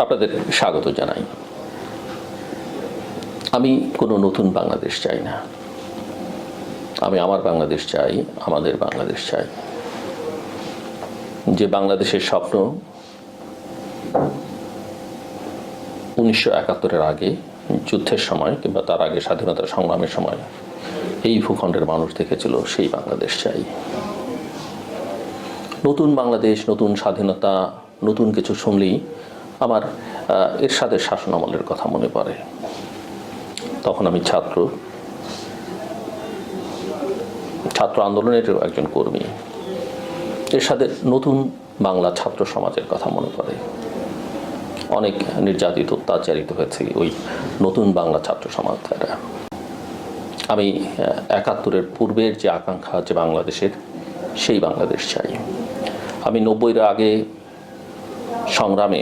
আপনাদের স্বাগত জানাই। আমি কোনো নতুন বাংলাদেশ চাই না। আমি আমার বাংলাদেশ চাই, আমাদের বাংলাদেশ চাই, যে বাংলাদেশের স্বপ্ন 1971-এর আগে, যুদ্ধের সময় কিংবা তার আগে স্বাধীনতা সংগ্রামের সময় এই ভূখণ্ডের মানুষ দেখেছিল, সেই বাংলাদেশ চাই। নতুন বাংলাদেশ, নতুন স্বাধীনতা, নতুন কিছু শুনলেই আমার এরশাদের শাসনামলের কথা মনে পড়ে। তখন আমি ছাত্র আন্দোলনেরও একজন কর্মী। এরশাদের নতুন বাংলা ছাত্র সমাজের কথা মনে পড়ে। অনেক নির্যাতিত, অত্যাচারিত হয়েছে ওই নতুন বাংলা ছাত্র সমাজ দ্বারা। আমি 71-এর পূর্বের যে আকাঙ্ক্ষা, যে বাংলাদেশের, সেই বাংলাদেশ চাই। আমি 90-এর আগে সংগ্রামে